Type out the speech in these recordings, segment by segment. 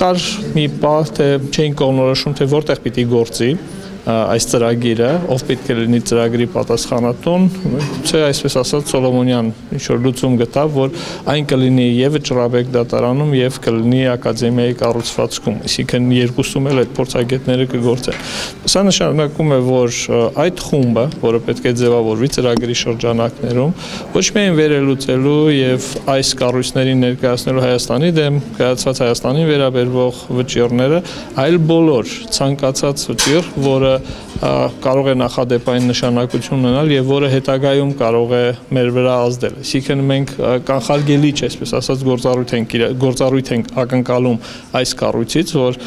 կար մի պահ, թե չէին կողմնորոշում, թե որտեղ պիտի գործի այս ծրագիրը, ով պետք է լինի ծրագրի պատասխանատուն, չէ, այսպես ասած Սոլոմոնյան ինչ-որ լուծում գտավ, որ այն կլինի եւ Վճռաբեկ դատարանում եւ կլինի ակադեմիայի կառուցվածքում, այսինքն երկուսում էլ այդ փորձագետները կգործեն։ Սա նշանակում է, որ այդ խումբը, որը պետք է ձևավորվի ծրագրի շրջանակներում, ոչ միայն վերելուծելու եւ այս կառույցներին ներկայացնելու Հայաստանի դեմ կայացված Հայաստանին վերաբերող վճիռները, այլ բոլոր ցանկացած վճիռ, որը կարող է նախադեպային նշանակություն ունենալ եւ որը հետագայում կարող է մեր վրա ազդել։ Այսինքն մենք կանխարգելի չէ, այսպես ասած, գործառույթ ենք ակնկալում այս կառույցից, որ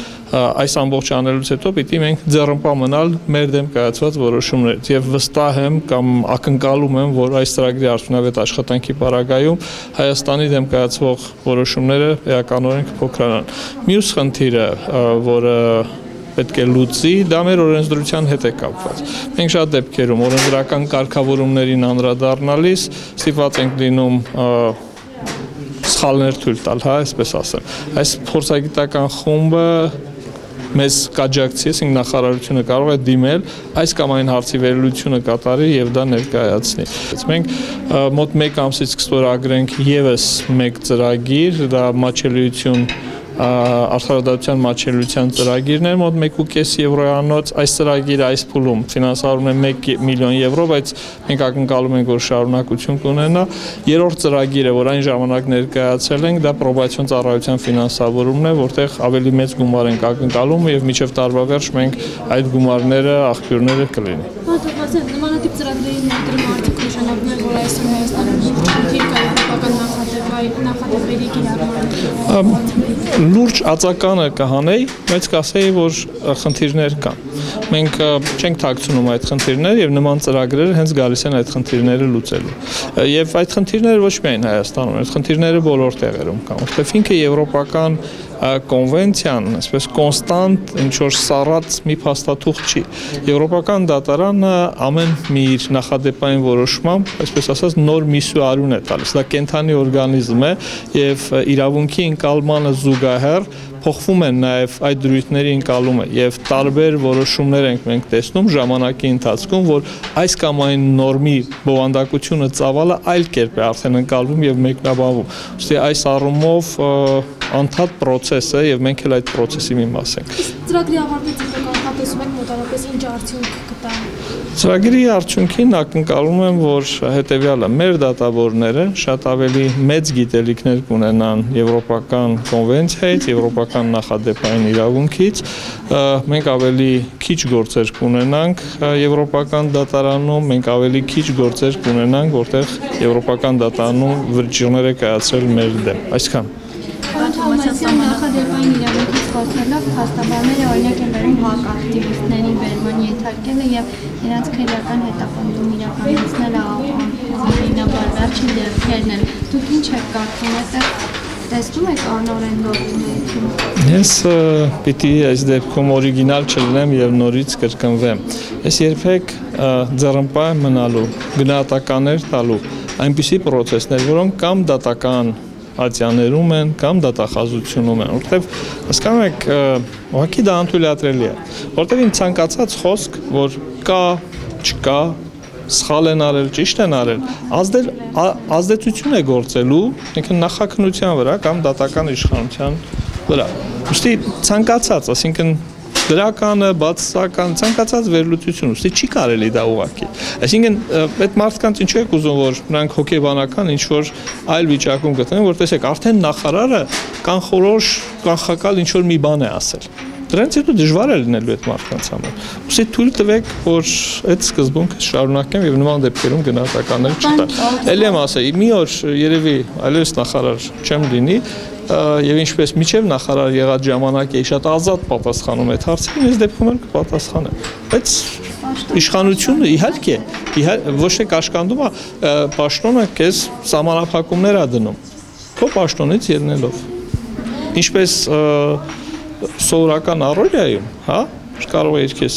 այս ամբողջ անելուց հետո պիտի մենք ձեռնպահ մնալ մեր դեմ կայացված որոշումներից եւ վստահ եմ կամ ակնկալում եմ, որ այս ծրագրի արդյունավետ աշխատանքի պարագայում Հայաստանի դեմ կայացվող որոշումները էականորեն կփոքրանան։ Մյուս խնդիրը, որը պետք է լուծի, դա մեր օրենսդրության հետ է կապված։ Մենք շատ դեպքերում օրենսդրական կարգավորումներին անդրադառնալիս ստիպված ենք լինում սխալներ թույլ տալ, հա, այսպես ասեմ։ Այս փորձագիտական խումբը մեզ կաջակցի, ասենք նախարարությունը կարող է դիմել այս կամ այն հարցի վերլուծությունը կատարի եւ դա ներկայացնի։ Մենք մոտ 1 ամսից կստորագրենք եւս մեկ ծրագիր, դա մատչելիություն Արդարադատության մատչելիության ծրագիրն է, մոտ 1.5 եվրոյանոց, այս ծրագիրը այս փուլում ֆինանսավորվում է 1 միլիոն եվրո, բայց մենք ակնկալում ենք, որ շարունակություն կունենա։ Երրորդ ծրագիրը, որ այն ժամանակ ներկայացել ենք, դա պրոբացիոն ծառայության ֆինանսավորումն է, որտեղ ավելի մեծ գումար ենք ակնկալում եւ մինչեւ տարվա վերջ մենք այդ գումարները, աղբյուրները կլինի։ Նմանատիպ ծրագրերի ներդրումը արդյոք նշանակում է, որ այսօր Հայաստանում նախադեպերի կիրառման լուրջ ածականը կհանեի, բայց կասեի, որ խնդիրներ կան։ Մենք չենք թաքցնում այդ խնդիրները եւ նման ծրագրերը հենց գալիս են այդ խնդիրները լուծելու։ Եվ այդ խնդիրները ոչ միայն Հայաստանում, այդ խնդիրները բոլոր տեղերում կան, որտեղ ինքը եվրոպական կոնվենցիան, այսպես կոնստանտ ինչ-որ սառած մի փաստաթուղթ չի։ Եվրոպական դատարանը ամեն մի իր նախադեպային որոշմամբ, այսպես ասած, նոր միսու արուն է տալիս։ Դա կենդանի օրգանիզմ է եւ իրավունքի ընկալմանը զուգահեռ փոխվում են նաև այդ դրույթների ընկալումը եւ տարբեր որոշումներ ենք մենք տեսնում ժամանակի ընթացքում, որ այս կամ այն նորմի բովանդակությունը ծավալը այլ կերպ է արդեն ընկալվում եւ մեկնաբանվում։ Ուստի այս առումով անդադ process է եւ մենք էլ այդ process-ի մի մաս ենք։ Ծրագրի ավարտից հետո կանխատեսում եք մոտավորապես ինչ արդյունք կտա։ Ծրագրի արդյունքին ակնկալում եմ, որ հետեւյալը մեր դատավորները շատ ավելի մեծ գիտելիքներ կունենան եվրոպական կոնվենցիայից, եվրոպական նախադեպային իրավունքից, մենք ավելի քիչ գործեր կունենանք եվրոպական դատարանում, մենք ավելի քիչ գործեր կունենանք, որտեղ եվրոպական դատարանում վճիռներ է կայացրել մեր դեմ։ Այսքան։ Համասյան նախադեպային իրավունքից խոսելով փաստաբանները օրինակ են բերում հակակտիվիստների վերման ենթարկելը եւ իրենց քրեական հետապնդում իրականացնելը անհնարինաբար վերջին դեպքերն են։ Դուք ինչ եք կարծում, այդտեղ տեսնում եք անօրեն գործունեություն։ Ես պիտի այս դեպքում օրիգինալ չլինեմ եւ նորից կրկնվեմ։ Ես երբեք ձեռնպահ մնալու, գնահատականներ տալու այնպիսի process-ներ, որոնք կամ դատական ատյաներում են կամ դատախազությունում են, որտեղ հասկանում եք, ուղղակի դա անթույլատրելի է, որտեղ ինձ ցանկացած խոսք, որ կա, չկա, սխալ են արել, ճիշտ են արել, ազդեցություն է գործելու, ինքն նախաքննության վրա կամ դատական իշխանության վրա։ Ուստի ցանկացած, ասինքն դրականը, բացասական, ցանկացած վերլուծություն, ուստի չի կարելի դա ուղղակի։ Այսինքն այդ մարդկանց ինչու եք ուզում, որ նրանք հոգեբանական ինչ-որ այլ վիճակում գտնեն, որ տեսեք, արդեն նախարարը կանխորոշ, կանխակալ ինչ-որ մի բան է ասել։ Դրանից հետո դժվար է լինելու այդ մարդկանց համար։ Ուստի թույլ տվեք, որ այդ սկզբունքը շարունակեմ եւ նման դեպքերում գնահատականներ չտա։ Էլի եմ ասել, մի օր երևի այլևս նախարար չեմ լինի, եւ ինչպես միջև նախարար եղած ժամանակ էի շատ ազատ պատասխանում այդ հարցին, ես դեպքում էլ կպատասխանեմ։ Բայց իշխանությունը իհարկե, ոչ թե կաշկանդում է, պաշտոնը քեզ սահմանափակումներ է դնում։ Քո պաշտոնից ելնելով։ Ինչպես սովորական առօրյայում, հա, կարող է քեզ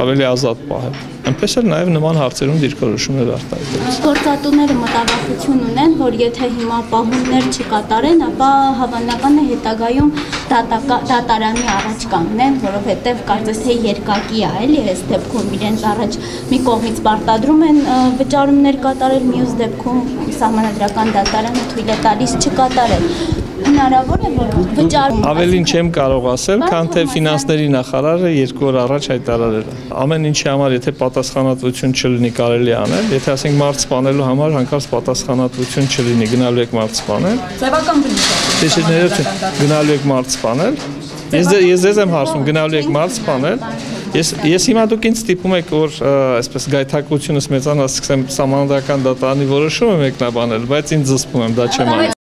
ավելի ազատ պահել։ այնպես էլ նաև նման հարցերում դիրքորոշումներ արտահայտել։ Գործատուները մտավախություն ունեն, որ եթե հիմա պահումներ չկատարեն, ապա հավանական է հետագայում դատարանի առաջ կանգնեն, որովհետև կարծես թե երկակի է, էլի, այս դեպքում իրենց առաջ մի կողմից պարտադրում են վճարումներ կատարել, մյուս դեպքում սահմանադրական դատարանը թույլ է տալիս չկատարել։ Հնարավոր է, որ վճարում Ավելին չեմ կարող ասել, քան թե ֆինանսների նախարարը 2 օր առաջ հայտարարել է։ Ամեն ինչի համար, եթե պատասխանատվություն չլինի, կարելի է անել, եթե ասենք մարդ սպանելու համար հանկարծ պատասխանատվություն չլինի, գնալու եք մարդ սպանել։ Սեվական բնույթ է։ Գնալու եք մարդ սպանել։ Ես ձեզ եմ հարցնում, գնալու եք մարդ սպանել։ Ես հիմա դուք ինձ ստիպում եք, որ այսպես գայթակղությունս մեծանա, սկսեմ սահմանադրական դատարանի որոշումը մեկնաբանել, բայց ինձ զսպում եմ, դա չեմ անի։